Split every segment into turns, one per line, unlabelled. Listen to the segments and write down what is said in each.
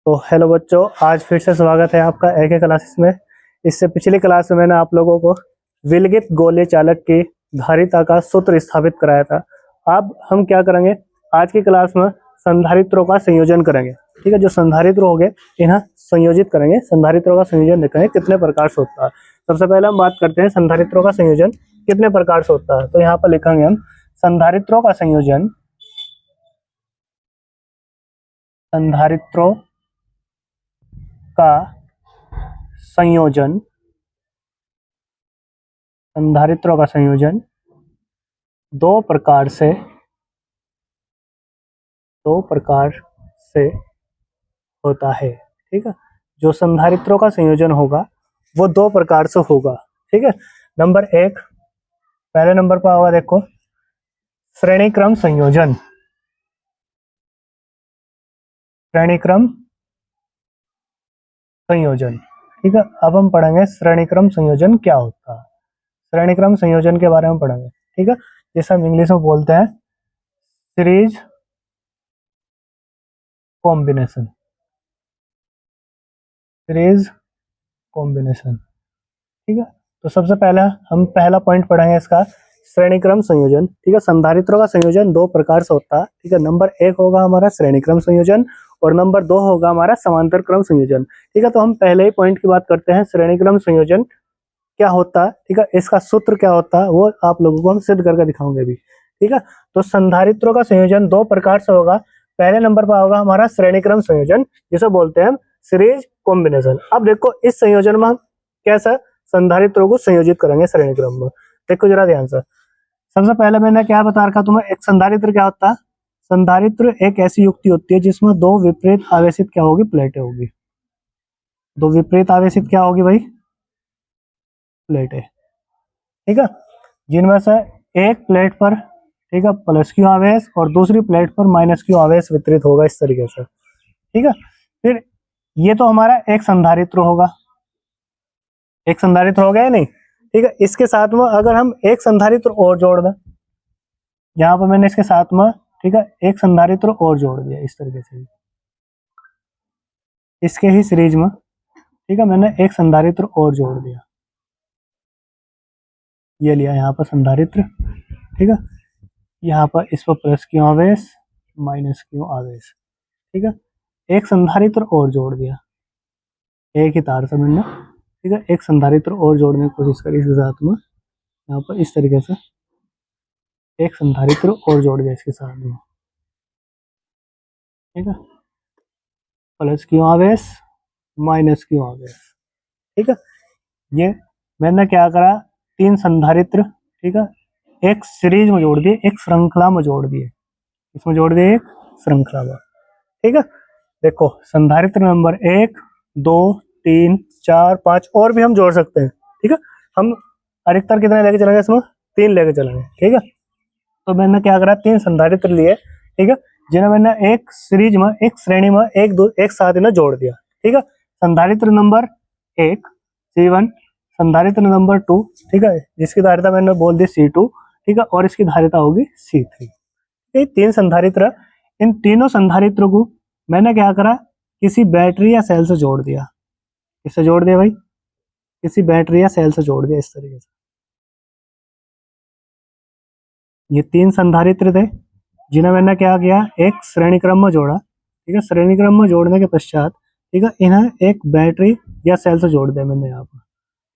तो हेलो बच्चों, आज फिर से स्वागत है आपका एक क्लासेस में। इससे पिछली क्लास में मैंने आप लोगों को विलगित गोले चालक की धारिता का सूत्र स्थापित कराया था। अब हम क्या करेंगे, आज की क्लास में संधारित्रों का संयोजन करेंगे। ठीक है, जो संधारित्र हो गए इन्हें संयोजित करेंगे। संधारित्रों का संयोजन देखेंगे कितने प्रकार से होता है। सबसे पहले हम बात करते हैं संधारित्रों का संयोजन कितने प्रकार से होता है। तो यहाँ पर लिखेंगे हम संधारित्रों का संयोजन, संधारित्रों का संयोजन, संधारित्रों का संयोजन दो प्रकार से होता है। ठीक है, जो संधारित्रों का संयोजन होगा वो दो प्रकार से होगा। ठीक है, नंबर एक, पहले नंबर पर होगा देखो श्रेणी क्रम संयोजन। श्रेणी क्रम संयोजन, ठीक है। अब हम पढ़ेंगे श्रेणी क्रम संयोजन क्या होता है। श्रेणी क्रम संयोजन के बारे में पढ़ेंगे। ठीक है, जिसे हम इंग्लिश में बोलते हैं सीरीज कॉम्बिनेशन। सीरीज कॉम्बिनेशन, ठीक है। तो सबसे पहले हम पहला पॉइंट पढ़ेंगे इसका श्रेणी क्रम संयोजन। ठीक है, संधारित्रों का संयोजन दो प्रकार से होता है। ठीक है, नंबर एक होगा हमारा श्रेणी क्रम संयोजन और नंबर दो होगा हमारा समांतर क्रम संयोजन। ठीक है, तो हम पहले ही पॉइंट की बात करते हैं श्रेणी क्रम संयोजन क्या होता है। ठीक है, इसका सूत्र क्या होता है वो आप लोगों को हम सिद्ध करके दिखाऊंगे भी। ठीक है, तो संधारित्रों का संयोजन दो प्रकार से होगा। पहले नंबर पर होगा हमारा श्रेणी क्रम संयोजन, जिसे बोलते हैं हम सीरीज कॉम्बिनेशन। अब देखो इस संयोजन में हम कैसा संधारित्रों को संयोजित करेंगे श्रेणी क्रम में। देखो जरा ध्यान से, सबसे पहले मैंने क्या बता रखा तुम्हें, एक संधारित्र क्या होता है। संधारित्र एक ऐसी युक्ति होती है जिसमें दो विपरीत आवेशित क्या होगी, प्लेटें होगी। दो विपरीत आवेशित क्या होगी भाई, प्लेटें। ठीक है, जिनमें से एक प्लेट पर, ठीक है, प्लस क्यू आवेश और दूसरी प्लेट पर माइनस क्यू आवेश वितरित होगा इस तरीके से। ठीक है, फिर ये तो हमारा एक संधारित्र होगा। एक संधारित्र हो गया नहीं। ठीक है, इसके साथ में अगर हम एक संधारित्र और जोड़ दें, यहाँ पर मैंने इसके साथ में, ठीक है, एक संधारित्र और जोड़ दिया इस तरीके से, इसके ही सीरीज में। ठीक है, मैंने एक संधारित्र और जोड़ दिया, ये लिया यहाँ पर संधारित्र। ठीक है, यहाँ पर इस पर प्लस क्यू आवेश माइनस क्यू आवेश। ठीक है, एक संधारित्र और जोड़ दिया एक ही तार से मैंने। ठीक है, एक संधारित्र और जोड़ने की कोशिश करी इसके साथ में, यहाँ पर इस तरीके से एक संधारित्र और जोड़ दिया इसके साथ में। ठीक है, प्लस क्यू आवेश माइनस क्यू आवेश। ठीक है, ये मैंने क्या करा, तीन संधारित्र, ठीक है, एक सीरीज में जोड़ दिए, एक श्रृंखला में जोड़ दिए, इसमें जोड़ दिए एक श्रृंखला में। ठीक है, देखो संधारित्र नंबर 1, 2, 3, 4, 5 और भी हम जोड़ सकते हैं। ठीक है, हम अधिकतर कितने लेके चलेंगे, इसमें 3 लेके चलेंगे। ठीक है, तो मैंने क्या करा, 3 संधारित्र लिए। ठीक है, जिन्हें मैंने एक सीरीज में, एक श्रेणी में, एक साथ इन्हें जोड़ दिया। ठीक है, संधारित्र नंबर 1 C1, संधारित्र नंबर 2, ठीक है, जिसकी धारिता मैंने बोल दी C2। ठीक है, और इसकी धारिता होगी C3। ये 3 संधारित्र, इन तीनों संधारित्रों को मैंने क्या करा, किसी बैटरी या सेल से जोड़ दिया। किससे जोड़ दिया भाई, किसी बैटरी या सेल से जोड़ दिया इस तरीके से। ये 3 संधारित्र थे जिन्हें मैंने क्या किया, एक श्रेणी क्रम में जोड़ा। ठीक है, श्रेणी क्रम में जोड़ने के पश्चात, ठीक है, इन्हें एक बैटरी या सेल से जोड़ दिया मैंने यहाँ पर।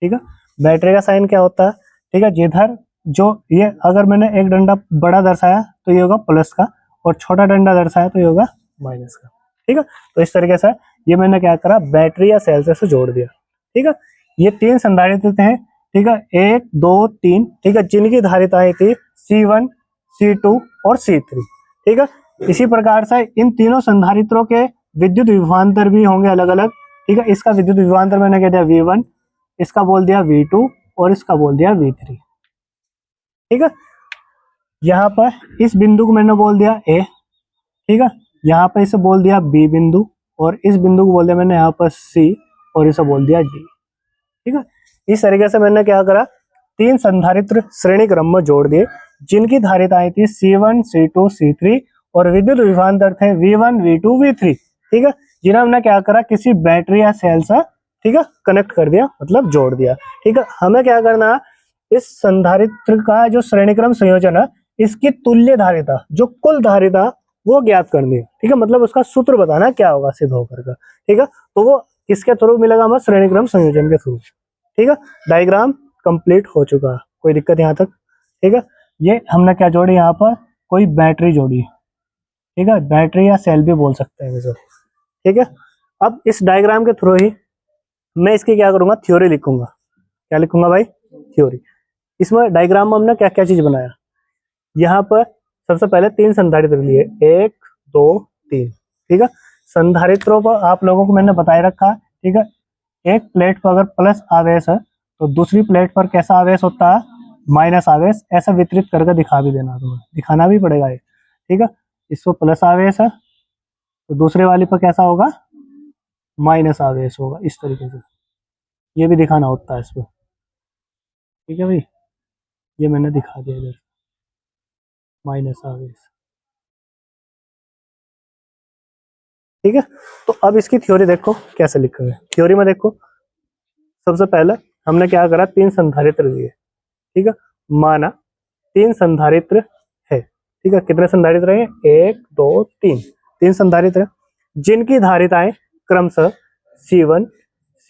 ठीक है, बैटरी का साइन क्या होता है, ठीक है, जिधर जो ये अगर मैंने एक डंडा बड़ा दर्शाया तो ये होगा प्लस का, और छोटा डंडा दर्शाया तो ये होगा माइनस का। ठीक है, तो इस तरीके से ये मैंने क्या करा, बैटरी या सेल से जोड़ दिया। ठीक है, ये 3 संधारित्र थे। ठीक है, 1, 2, 3, ठीक है, जिनकी धारिताएं थी C1, C2 और C3। ठीक है, इसी प्रकार से इन तीनों संधारित्रों के विद्युत विभवांतर भी होंगे अलग अलग। ठीक है, इसका विद्युत विभवांतर मैंने कह दिया V1, इसका बोल दिया V2 और इसका बोल दिया V3। ठीक है, यहाँ पर इस बिंदु को मैंने बोल दिया A। ठीक है, यहाँ पर इसे बोल दिया B बिंदु, और इस बिंदु को बोल दिया मैंने यहाँ पर C, और इसे बोल दिया D। ठीक है, इस तरीके से मैंने क्या करा, 3 संधारित्र श्रेणी क्रम में जोड़ दिए जिनकी धारिताएं थी C1, C2, C3 और विद्युत विभवांतर थे V1, V2, V3। ठीक है, जिन्हें हमने क्या करा, किसी बैटरी या सेल से, ठीक है, कनेक्ट कर दिया, मतलब जोड़ दिया। ठीक है, हमें क्या करना है, इस संधारित्र का जो श्रेणीक्रम संयोजन है, इसकी तुल्य धारिता, जो कुल धारिता, वो ज्ञात करनी है। ठीक है, मतलब उसका सूत्र बताना क्या होगा सिद्ध होकर का। ठीक है, तो वो किसके थ्रू मिलेगा हमें, श्रेणीक्रम संयोजन के थ्रू। ठीक है, डायग्राम कंप्लीट हो चुका है, कोई दिक्कत यहाँ तक। ठीक है, ये हमने क्या जोड़ी, यहाँ पर कोई बैटरी जोड़ी। ठीक है, बैटरी या सेल भी बोल सकते हैं इसे। ठीक है, अब इस डायग्राम के थ्रू ही मैं इसकी क्या करूंगा, थ्योरी लिखूंगा। क्या लिखूंगा भाई, थ्योरी। इसमें डायग्राम में हमने क्या क्या चीज बनाया, यहाँ पर सबसे पहले 3 संधारित्र लिए, 1 2 3। ठीक है, संधारित्रों पर आप लोगों को मैंने बताए रखा। ठीक है, एक प्लेट पर अगर प्लस आवेश है तो दूसरी प्लेट पर कैसा आवेश होता है, माइनस आवेश। ऐसा वितरित करके दिखा भी देना, तुम्हें दिखाना भी पड़ेगा ये। ठीक है, इस पर प्लस आवेश है तो दूसरे वाली पर कैसा होगा, माइनस आवेश होगा, इस तरीके से ये भी दिखाना होता है इस पर। ठीक है भाई, ये मैंने दिखा दिया इधर, माइनस आवेश। ठीक है, तो अब इसकी थ्योरी देखो कैसे लिखोगे। थ्योरी में देखो, सबसे पहले हमने क्या करा, 3 संधारित्र लिए। ठीक है, माना 3 संधारित्र है। ठीक है, कितने संधारित्र हैं, 1 2 3, 3 संधारित्र जिनकी धारिताएं क्रमशः C1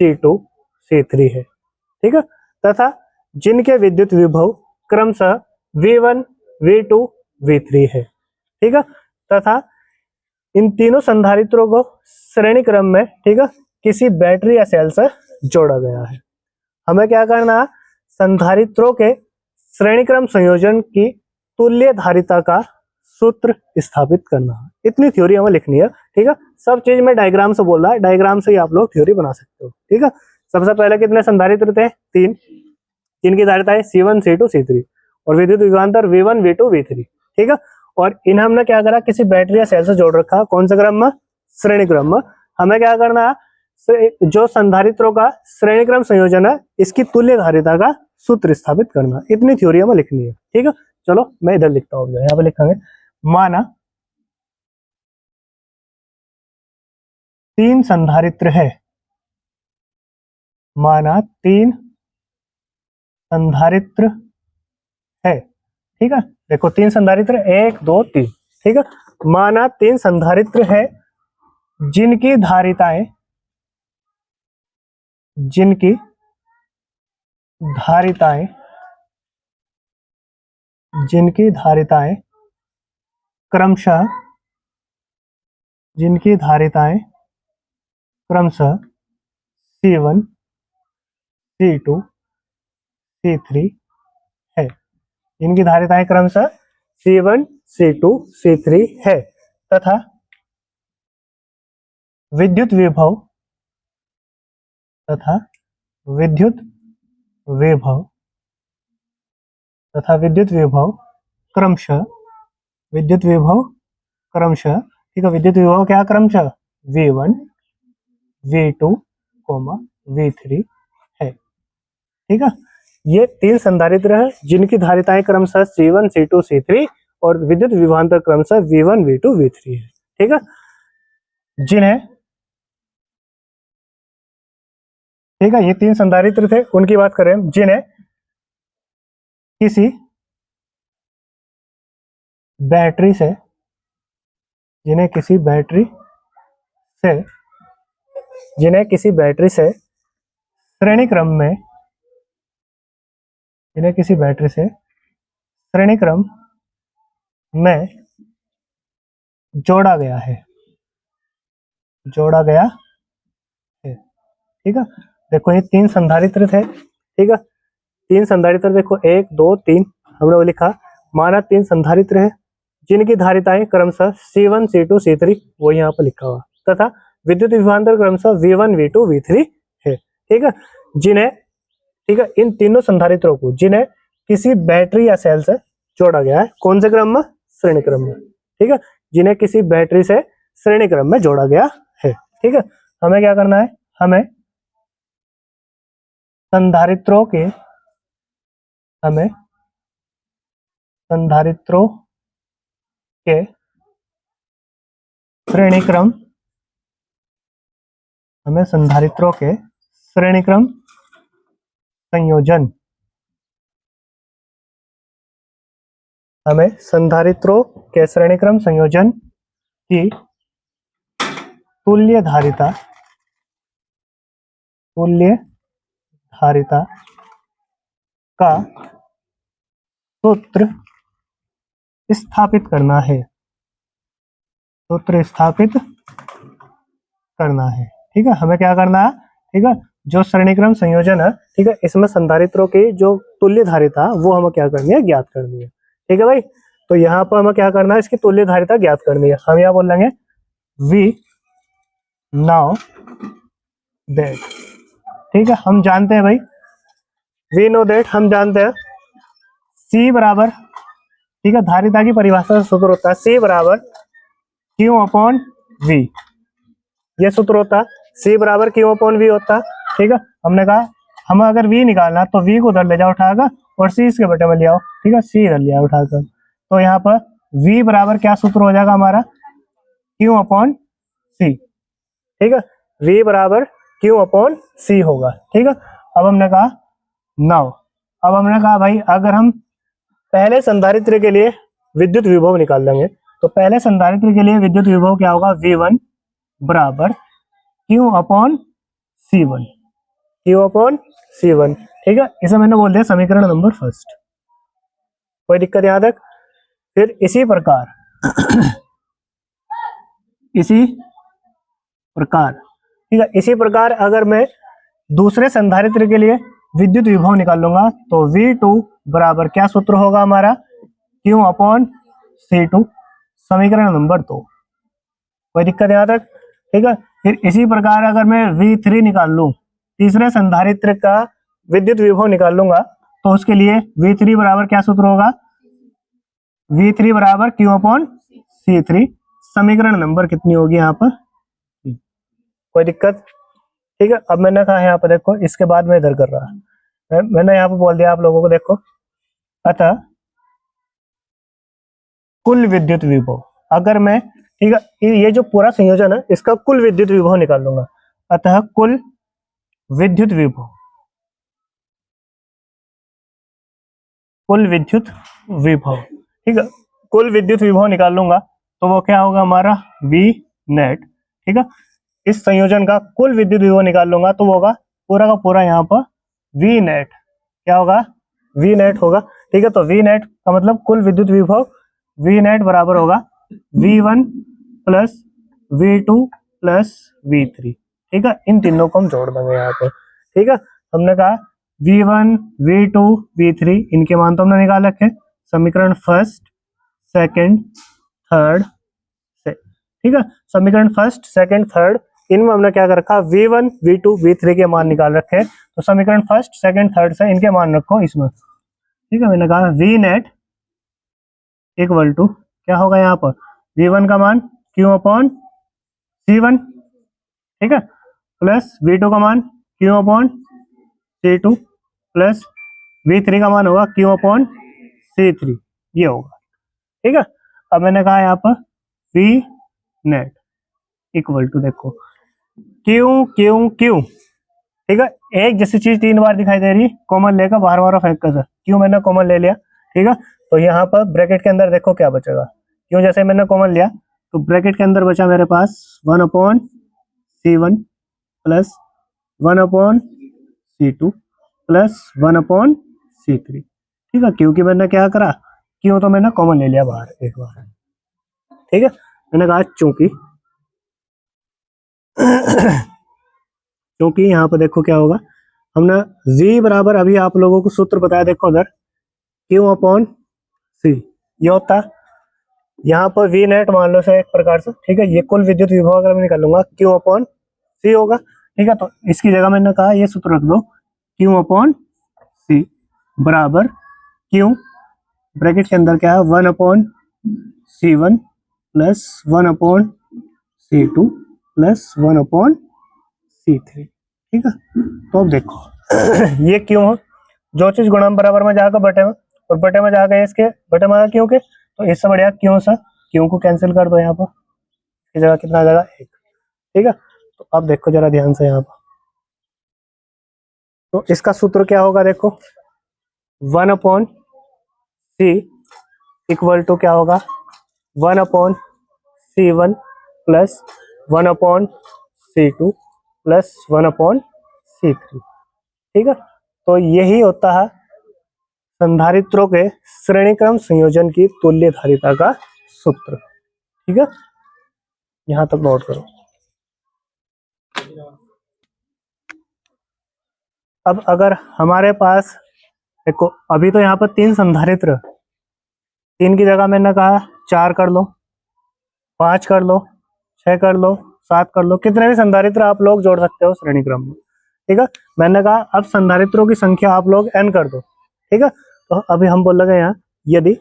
C2 C3 है। ठीक है, तथा जिनके विद्युत विभव क्रमशः V1 V2 V3 है। ठीक है, तथा इन तीनों संधारित्रों को श्रेणी क्रम में, ठीक है, किसी बैटरी या सेल से जोड़ा गया है। हमें क्या करना है, संधारित्रों के श्रेणीक्रम संयोजन की तुल्य धारिता का सूत्र स्थापित करना है। इतनी थ्योरी हमें लिखनी है। ठीक है, सब चीज में डायग्राम से बोल रहा है, डायग्राम से ही आप लोग थ्योरी बना सकते हो। ठीक है, सबसे पहले कितने संधारित्र थे, 3, जिनकी धारिता है C1 C2 C3 और विद्युत विभवांतर V1 V2 V3। ठीक है, और इन्हें हमने क्या करा, किसी बैटरी या सेल से जोड़ रखा। कौन से क्रम में, श्रेणी क्रम में। हमें क्या करना है, जो संधारित्रों का श्रेणीक्रम संयोजन है, इसकी तुल्य धारिता का सूत्र स्थापित करना। इतनी थ्योरी हमें लिखनी है। ठीक है, चलो मैं इधर लिखता हूँ, यहाँ पे लिखेंगे, माना 3 संधारित्र है, माना 3 संधारित्र है। ठीक है, देखो 3 संधारित्र, 1 2 3। ठीक है, माना 3 संधारित्र है जिनकी धारिताएं, जिनकी धारिताएं, जिनकी धारिताएं क्रमशः, जिनकी धारिताएं क्रमशः C1 C2 C3 है। जिनकी धारिताएं क्रमशः C1 C2 C3 है, तथा विद्युत विभव, तथा विद्युत विभव, तथा विद्युत विभव क्रमशः, विद्युत विभव क्रमशः, ठीक है, विद्युत विभव क्या क्रमशः, V1 V2 V3 है। ठीक है, ये 3 संधारित्र है जिनकी धारिताएं क्रमशः C1 C2 C3 और विद्युत विभवांतर क्रमशः V1 V2 V3 है। ठीक है, जिन्हें, ठीक है, ये 3 संधारित्र थे, उनकी बात करें, जिन्हें किसी बैटरी से, जिन्हें किसी बैटरी से, जिन्हें किसी बैटरी से श्रेणी क्रम में, जिन्हें किसी बैटरी से श्रेणी क्रम में जोड़ा गया है, जोड़ा गया है। ठीक है, देखो ये 3 संधारित्र थे। ठीक है, 3 संधारित्र देखो, 1 2 3 हमने वो लिखा। माना 3 संधारित्र है जिनकी धारिताएं क्रमशः C1 C2 C3, वो यहाँ पर लिखा हुआ, तथा विद्युत विभवांतर क्रमशः V1 V2 V3 है। ठीक है, जिन्हें, ठीक है, इन तीनों संधारित्रों को, जिन्हें किसी बैटरी या सेल से जोड़ा गया है, कौन से क्रम में, श्रेणी क्रम में। ठीक है, जिन्हें किसी बैटरी से श्रेणी क्रम में जोड़ा गया है। ठीक है, हमें क्या करना है, हमें संधारित्रों के, हमें संधारित्रों के श्रेणी क्रम हमें संधारित्रों के श्रेणी क्रम संयोजन, हमें संधारित्रों के श्रेणी क्रम संयोजन की तुल्य धारिता का सूत्र स्थापित करना है, ठीक है। हमें क्या करना है, ठीक है, जो श्रेणीक्रम संयोजन है, ठीक है, इसमें संधारित्रों की जो तुल्य धारिता वो हमें क्या करनी है, ज्ञात करनी है, ठीक है भाई। तो यहाँ पर हमें क्या करना है, इसकी तुल्य धारिता ज्ञात करनी है। हम यहाँ बोल लेंगे वी नाउ दैट, ठीक है, हम जानते हैं भाई, वी नो दैट, हम जानते हैं C बराबर, ठीक है, धारिता की परिभाषा से सूत्र होता है C बराबर Q अपॉन V, ये सूत्र होता है। C बराबर Q अपॉन V होता है, ठीक है। हमने कहा हमें अगर V निकालना तो V को उधर ले जाओ उठाकर और C इसके बटे में ले आओ, ठीक है, C इधर ले आओ उठाकर। तो यहाँ पर V बराबर क्या सूत्र हो जाएगा हमारा, Q अपॉन C, ठीक है, V बराबर Q अपॉन C होगा, ठीक है। अब हमने कहा नाउ, अब हमने कहा भाई अगर हम पहले संधारित्र के लिए विद्युत विभव निकाल लेंगे, तो पहले संधारित्र के लिए विद्युत विभव क्या होगा, V1 बराबर Q upon C1, Q upon C1, ठीक है। इसे मैंने बोल दिया समीकरण नंबर फर्स्ट, कोई दिक्कत यहाँ तक। फिर इसी प्रकार, ठीक है, इसी प्रकार अगर मैं दूसरे संधारित्र के लिए विद्युत विभव निकालूंगा तो V2 बराबर क्या सूत्र होगा हमारा, Q अपॉन C2, समीकरण नंबर 2, कोई दिक्कत यहाँ तक, ठीक है। फिर इसी प्रकार अगर मैं V3 निकाल लूं, तीसरे संधारित्र का विद्युत विभव निकाल लूंगा, तो उसके लिए V3 बराबर क्या सूत्र होगा, V3 बराबर Q अपॉन C3, समीकरण नंबर कितनी होगी यहाँ पर, कोई दिक्कत, ठीक है। अब मैंने कहा यहाँ पर देखो, इसके बाद में इधर कर रहा, मैंने यहाँ पर बोल दिया आप लोगों को, देखो, अतः कुल विद्युत विभव, अगर मैं, ठीक है, ये जो पूरा संयोजन है इसका कुल विद्युत विभव निकाल लूंगा, अतः कुल विद्युत विभव, ठीक है, कुल विद्युत विभव निकाल लूंगा तो वो क्या होगा हमारा V नेट, ठीक है। इस संयोजन का कुल विद्युत विभव निकाल लूंगा तो वो होगा पूरा का पूरा यहाँ पर V नेट, क्या होगा, V नेट होगा, ठीक है। तो V नेट का मतलब कुल विद्युत विभव, V नेट बराबर होगा V1 plus V2 plus V3, ठीक है। इन तीनों को हम जोड़ देंगे यहाँ पर, ठीक है। हमने कहा V1 V2 V3 इनके मान तो हमने निकाल रखे, समीकरण फर्स्ट सेकंड थर्ड से, ठीक है, समीकरण फर्स्ट सेकंड थर्ड इनमें हमने क्या कर रखा, V1 V2 V3 के मान निकाल रखे, तो समीकरण फर्स्ट सेकंड थर्ड से इनके मान रखो इसमें, ठीक है। मैंने कहा V नेट इक्वल टू क्या होगा यहाँ पर, V1 का मान Q अपॉन C1, ठीक है, प्लस V2 का मान Q upon C2 plus V3 का मान होगा Q अपॉन C3, ये होगा, ठीक है। अब मैंने कहा यहाँ पर V नेट इक्वल टू, देखो Q Q Q, ठीक है, एक जैसी चीज 3 बार दिखाई दे रही, कॉमन लेकर बाहर बाहर फेंक कर, Q मैंने कॉमन ले लिया, ठीक है। तो यहाँ पर ब्रैकेट के अंदर देखो क्या बचेगा, Q जैसे मैंने कॉमन लिया तो ब्रैकेट के अंदर बचा मेरे पास 1 upon C1 plus 1 upon C2 plus 1 upon C3, ठीक है। क्योंकि मैंने क्या करा, क्यों तो मैंने कॉमन ले लिया बाहर एक बार, ठीक है। मैंने कहा क्योंकि यहाँ पर देखो क्या होगा, हमने V बराबर अभी आप लोगों को सूत्र बताया, देखो उधर Q अपॉन C, ये होता यहाँ पर V नेट मान लो से एक प्रकार से, ठीक है। ये कुल विद्युत विभव अगर मैं निकालूंगा Q अपॉन C होगा, ठीक है। तो इसकी जगह मैंने कहा ये सूत्र रख दो, Q अपॉन C बराबर Q ब्रैकेट के अंदर क्या है 1 upon C1 plus 1 upon C2 plus 1 upon C3, ठीक है। तो अब देखो ये क्यों है, जो चीज गुणा बराबर में जाकर बटे में, और बटे में जाकर इसके बटे में क्यों के, तो इससे बढ़िया क्यों सा, क्यों को कैंसिल कर दो, यहाँ पर इस जगह कितना आ जाएगा 1, ठीक है। तो अब देखो जरा ध्यान से यहाँ पर, तो इसका सूत्र क्या होगा, देखो 1/c इक्वल टू क्या होगा, 1/c1 plus 1/c2 plus 1/c3। ठीक है, तो यही होता है संधारित्रों के श्रेणी क्रम संयोजन की तुल्य धारिता का सूत्र। ठीक है, यहां तक नोट करो। अब अगर हमारे पास देखो, अभी तो यहाँ पर 3 संधारित्र, 3 की जगह मैंने कहा 4 कर लो, 5 कर लो, 6 कर लो, 7 कर लो, कितने भी संधारित्र आप लोग जोड़ सकते हो श्रेणी क्रम में। ठीक है, मैंने कहा अब संधारित्रों की संख्या आप लोग n कर दो। ठीक है, तो अभी हम बोल रहे हैं यहाँ, यदि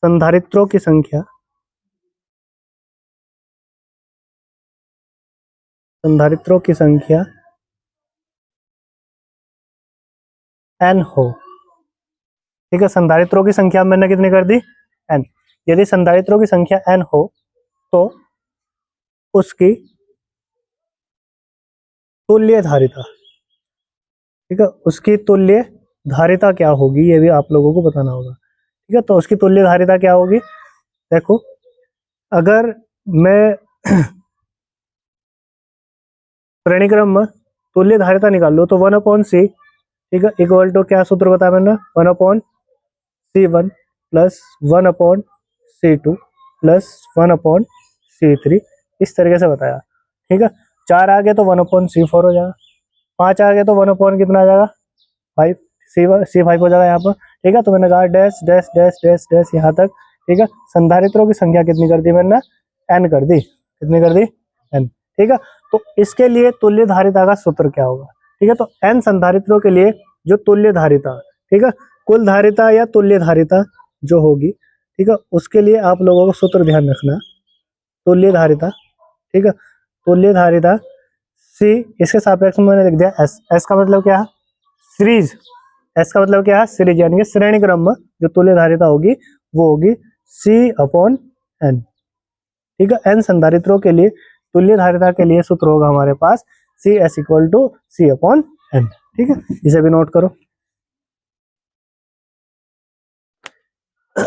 संधारित्रों की संख्या n हो। ठीक है, संधारित्रों की संख्या मैंने कितनी कर दी, n। यदि संधारित्रों की संख्या n हो तो उसकी तुल्य धारिता, ठीक है, उसकी तुल्य धारिता क्या होगी ये भी आप लोगों को बताना होगा। ठीक है, तो उसकी तुल्य धारिता क्या होगी, देखो अगर मैं श्रेणी क्रम में तुल्य धारिता निकाल लो तो 1/c, ठीक है, इक्वल टू क्या सूत्र बताया मैंने, 1/c1 plus 1/c2 plus 1/c3, इस तरीके से बताया। ठीक है, 4 आ गए तो 1/c4 हो जाएगा, 5 आ गए तो 1/ कितना आ जाएगा, 5, C5 हो जाएगा यहाँ पर। ठीक है, तो मैंने कहा dash dash dash dash dash यहाँ तक। ठीक है, संधारित्रों की संख्या कितनी कर दी मैंने, n कर दी, कितनी कर दी, n। ठीक है, तो इसके लिए तुल्य धारिता का सूत्र क्या होगा। ठीक है, तो n संधारित्रों के लिए जो तुल्य धारिता, ठीक है, कुल धारिता या तुल्य धारिता जो होगी, ठीक है, उसके लिए आप लोगों को सूत्र ध्यान रखना, तुल्य धारिता। ठीक है, तुल्य धारिता C, इसके सापेक्ष में मैंने लिख दिया S। S का मतलब क्या है, सीरीज। S का मतलब क्या है, सीरीज, यानी कि श्रेणी क्रम में जो तुल्य धारिता होगी वो होगी C/n। ठीक है, n संधारित्रों के लिए तुल्य धारिता के लिए सूत्र होगा हमारे पास CS = C/n। ठीक है, इसे भी नोट करो।